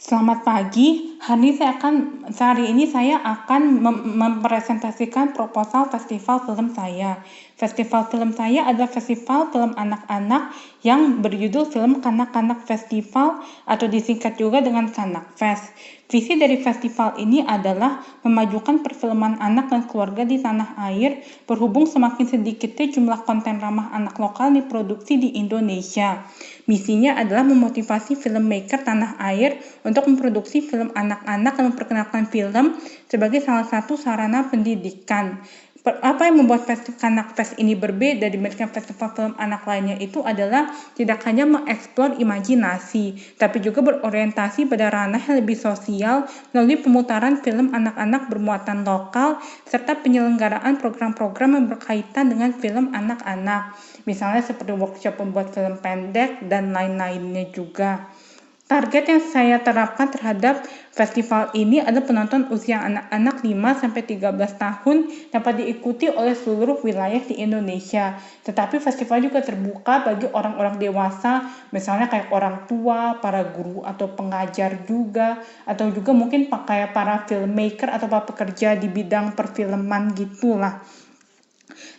Selamat pagi. Hari ini saya akan mempresentasikan proposal festival film saya. Festival film saya adalah festival film anak-anak yang berjudul Film Kanak-Kanak Festival atau disingkat juga dengan Kanak Fest. Visi dari festival ini adalah memajukan perfilman anak dan keluarga di tanah air, berhubung semakin sedikitnya jumlah konten ramah anak lokal diproduksi di Indonesia. Misinya adalah memotivasi filmmaker tanah air untuk memproduksi film anak-anak dan memperkenalkan film sebagai salah satu sarana pendidikan. Apa yang membuat Kanak Fest ini berbeda dibandingkan festival film anak lainnya itu adalah tidak hanya mengeksplor imajinasi, tapi juga berorientasi pada ranah yang lebih sosial melalui pemutaran film anak-anak bermuatan lokal serta penyelenggaraan program-program yang berkaitan dengan film anak-anak. Misalnya seperti workshop membuat film pendek dan lain-lainnya juga. Target yang saya terapkan terhadap festival ini adalah penonton usia anak-anak 5-13 tahun dapat diikuti oleh seluruh wilayah di Indonesia. Tetapi festival juga terbuka bagi orang-orang dewasa, misalnya kayak orang tua, para guru atau pengajar juga, atau juga mungkin kayak para filmmaker atau para pekerja di bidang perfilman gitulah.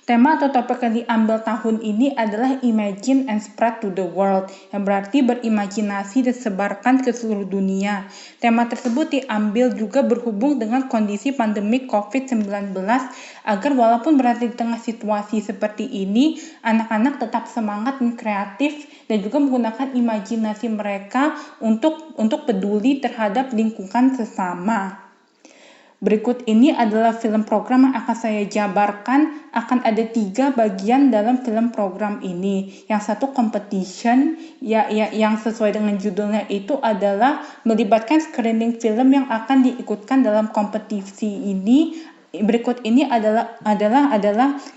Tema atau topik yang diambil tahun ini adalah Imagine and Spread to the World, yang berarti berimajinasi dan sebarkan ke seluruh dunia. Tema tersebut diambil juga berhubung dengan kondisi pandemi COVID-19, agar walaupun berada di tengah situasi seperti ini, anak-anak tetap semangat dan kreatif dan juga menggunakan imajinasi mereka untuk peduli terhadap lingkungan sesama. Berikut ini adalah film program yang akan saya jabarkan. Akan ada 3 bagian dalam film program ini. Yang satu competition, yang sesuai dengan judulnya itu adalah melibatkan screening film yang akan diikutkan dalam kompetisi ini. Berikut ini adalah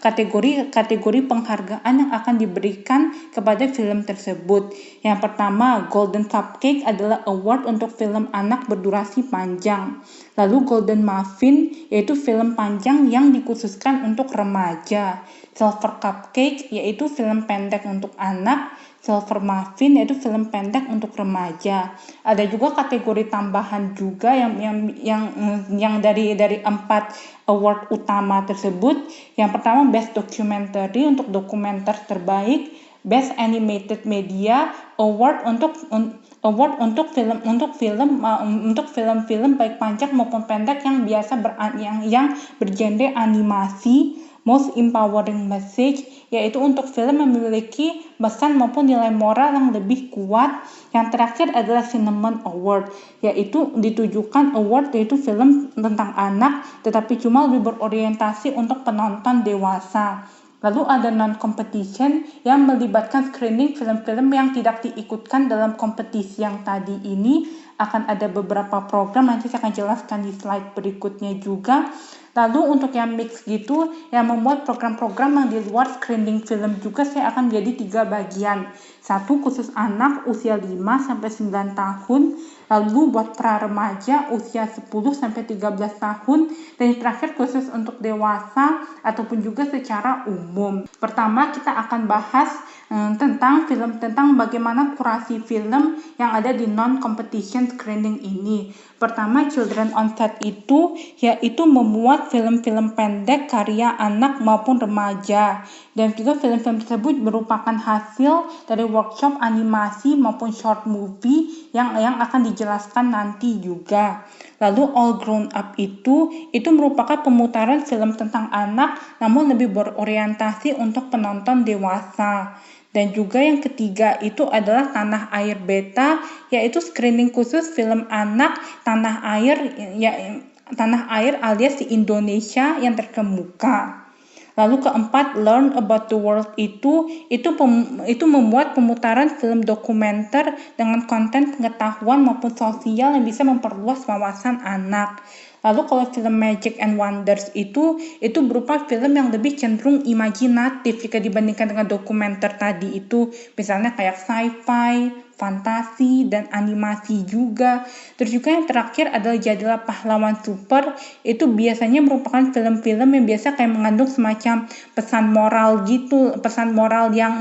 kategori penghargaan yang akan diberikan kepada film tersebut. Yang pertama, Golden Cupcake adalah award untuk film anak berdurasi panjang. Lalu Golden Muffin yaitu film panjang yang dikhususkan untuk remaja. Silver Cupcake yaitu film pendek untuk anak. Silver Muffin yaitu film pendek untuk remaja. Ada juga kategori tambahan juga yang dari 4 award utama tersebut. Yang pertama Best Documentary untuk dokumenter terbaik, Best Animated Media Award untuk film-film baik panjang maupun pendek yang yang bergenre animasi. Most Empowering Message yaitu untuk film yang memiliki pesan maupun nilai moral yang lebih kuat. Yang terakhir adalah Cinnamon Award yaitu ditujukan yaitu film tentang anak tetapi cuma lebih berorientasi untuk penonton dewasa. Lalu ada non-competition yang melibatkan screening film-film yang tidak diikutkan dalam kompetisi yang tadi ini. Akan ada beberapa program, nanti saya akan jelaskan di slide berikutnya juga. Lalu untuk yang mix gitu, yang membuat program-program yang di luar screening film juga saya akan menjadi 3 bagian. Satu khusus anak usia 5-9 tahun, lalu buat pra-remaja usia 10-13 tahun, dan yang terakhir khusus untuk dewasa ataupun juga secara umum. Pertama kita akan bahas tentang bagaimana kurasi film yang ada di non-competition screening ini. Pertama, Children on Set itu yaitu membuat film-film pendek karya anak maupun remaja, dan juga film-film tersebut merupakan hasil dari workshop animasi maupun short movie yang akan dijelaskan nanti juga. Lalu All Grown Up itu merupakan pemutaran film tentang anak namun lebih berorientasi untuk penonton dewasa. Dan juga yang ketiga itu adalah Tanah Air Beta, yaitu screening khusus film anak tanah air alias di Indonesia yang terkemuka. Lalu keempat, Learn About the World itu membuat pemutaran film dokumenter dengan konten pengetahuan maupun sosial yang bisa memperluas wawasan anak. Lalu kalau film Magic and Wonders itu berupa film yang lebih cenderung imajinatif jika dibandingkan dengan dokumenter tadi itu. Misalnya kayak sci-fi, fantasi dan animasi juga. Terus juga yang terakhir adalah Jadilah Pahlawan Super. Itu biasanya merupakan film-film yang biasa kayak mengandung semacam pesan moral gitu, pesan moral yang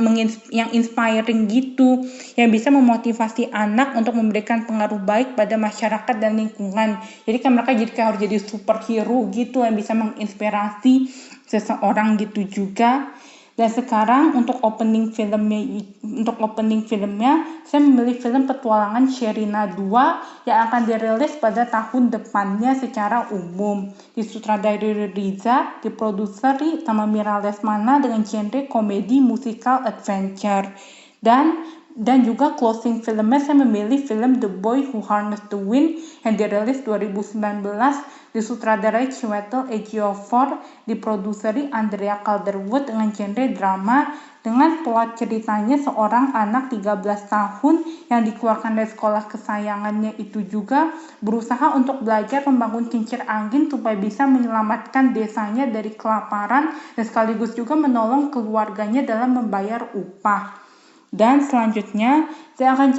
inspiring gitu, yang bisa memotivasi anak untuk memberikan pengaruh baik pada masyarakat dan lingkungan. Jadi kan mereka harus jadi superhero gitu yang bisa menginspirasi seseorang gitu juga. Dan sekarang untuk opening filmnya saya memilih film Petualangan Sherina 2 yang akan dirilis pada tahun depannya secara umum. Disutradarai Riza, diproduseri sama Mira Lesmana dengan genre komedi musikal adventure. Dan juga closing filmnya saya memilih film The Boy Who Harnessed the Wind yang dirilis 2019, disutradarai Chiwetel Ejiofor, diproduseri Andrea Calderwood dengan genre drama, dengan plot ceritanya seorang anak 13 tahun yang dikeluarkan dari sekolah kesayangannya itu juga berusaha untuk belajar membangun kincir angin supaya bisa menyelamatkan desanya dari kelaparan dan sekaligus juga menolong keluarganya dalam membayar upah. Dan selanjutnya saya akan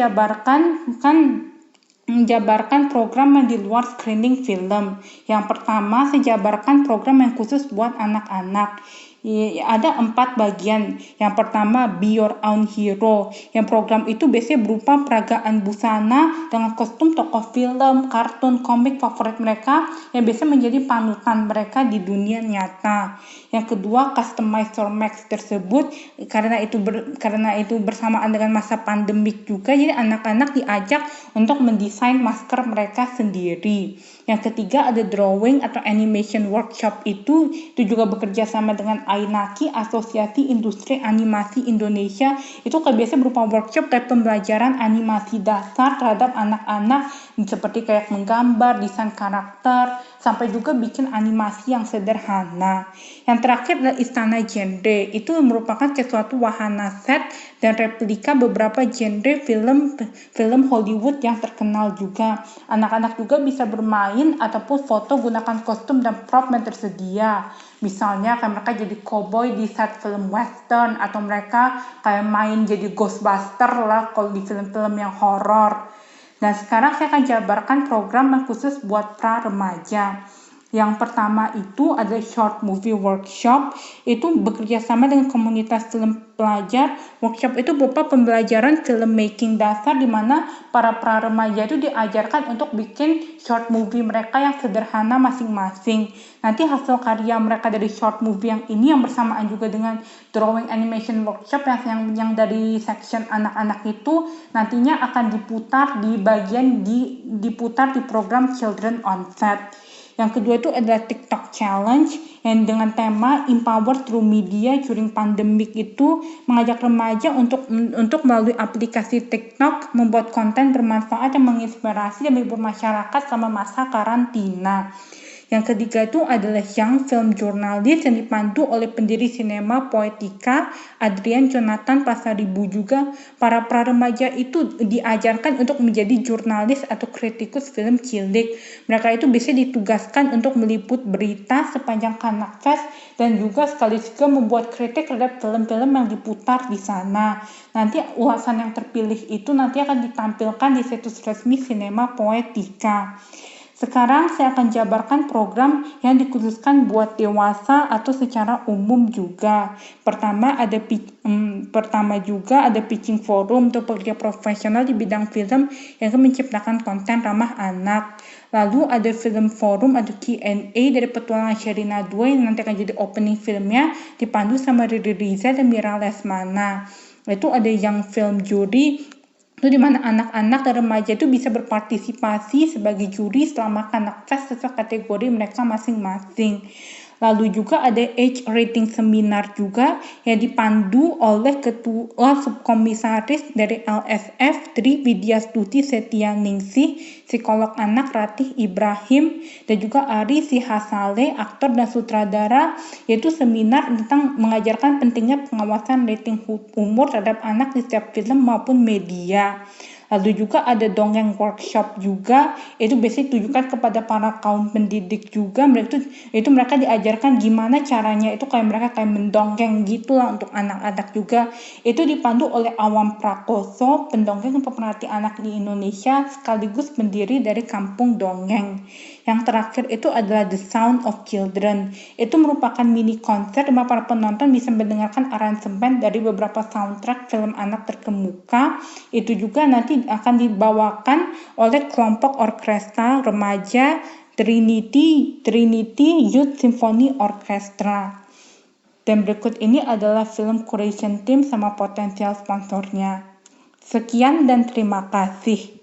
menjabarkan program yang di luar screening film. Yang pertama, saya jabarkan program yang khusus buat anak-anak. Ada 4 bagian. Yang pertama, Be Your Own Hero. Yang program itu biasanya berupa peragaan busana dengan kostum tokoh film, kartun, komik favorit mereka yang biasa menjadi panutan mereka di dunia nyata. Yang kedua, Customize Your Max tersebut karena itu bersamaan dengan masa pandemik juga, jadi anak-anak diajak untuk mendesain masker mereka sendiri. Yang ketiga ada drawing atau animation workshop itu juga bekerja sama dengan Ainaki, Asosiasi Industri Animasi Indonesia. Itu biasa berupa workshop kayak pembelajaran animasi dasar terhadap anak-anak seperti kayak menggambar, desain karakter, sampai juga bikin animasi yang sederhana. Yang terakhir adalah Istana Genre. Itu merupakan sesuatu wahana set dan replika beberapa genre film Hollywood yang terkenal juga. Anak-anak juga bisa bermain ataupun foto gunakan kostum dan prop yang tersedia. Misalnya kayak mereka jadi cowboy di set film western, atau mereka kayak main jadi ghostbuster lah kalau di film-film yang horor. Dan sekarang saya akan jabarkan program yang khusus buat pra-remaja. Yang pertama itu ada Short Movie Workshop, itu bekerja sama dengan komunitas film pelajar. Workshop itu berupa pembelajaran filmmaking dasar di mana para pra-remaja itu diajarkan untuk bikin short movie mereka yang sederhana masing-masing. Nanti hasil karya mereka dari short movie yang ini yang bersamaan juga dengan drawing animation workshop yang dari section anak-anak itu nantinya akan diputar di program Children on Set. Yang kedua itu adalah TikTok Challenge yang dengan tema Empower Through Media during Pandemic itu mengajak remaja untuk melalui aplikasi TikTok membuat konten bermanfaat yang menginspirasi dan menghibur masyarakat selama masa karantina. Yang ketiga itu adalah Young Film Journalist yang dipandu oleh pendiri Sinema Poetika, Adrian Jonathan Pasaribu juga. Para pra-remaja itu diajarkan untuk menjadi jurnalis atau kritikus film cilik. Mereka itu bisa ditugaskan untuk meliput berita sepanjang Kanak Fest dan juga sekaligus juga membuat kritik terhadap film-film yang diputar di sana. Nanti ulasan yang terpilih itu nanti akan ditampilkan di situs resmi Sinema Poetika. Sekarang saya akan jabarkan program yang dikhususkan buat dewasa atau secara umum juga. Pertama juga ada pitching forum untuk pekerja profesional di bidang film yang akan menciptakan konten ramah anak. Lalu ada film forum atau Q&A dari Petualangan Sherina 2 yang nanti akan jadi opening filmnya dipandu sama Riri Riza dan Mira Lesmana. Itu ada yang film juri itu di mana anak-anak dan remaja itu bisa berpartisipasi sebagai juri selama Kanak Fest sesuai kategori mereka masing-masing. Lalu juga ada age rating seminar juga yang dipandu oleh Ketua Subkomisaris dari LSF Tri Widyastuti Setianingsih, psikolog anak Ratih Ibrahim, dan juga Ari Sihasale, aktor dan sutradara, yaitu seminar tentang mengajarkan pentingnya pengawasan rating umur terhadap anak di setiap film maupun media. Lalu juga ada dongeng workshop juga, itu biasanya ditujukan kepada para kaum pendidik juga. Mereka diajarkan gimana caranya itu kayak mereka kayak mendongeng gitulah untuk anak-anak juga. Itu dipandu oleh Awam Prakoso, pendongeng dan pemerhati anak di Indonesia sekaligus pendiri dari Kampung Dongeng. Yang terakhir itu adalah The Sound of Children. Itu merupakan mini konser di mana para penonton bisa mendengarkan aransemen dari beberapa soundtrack film anak terkemuka. Itu juga nanti akan dibawakan oleh kelompok orkestra remaja Trinity Youth Symphony Orchestra. Dan berikut ini adalah film curation team sama potensial sponsornya. Sekian dan terima kasih.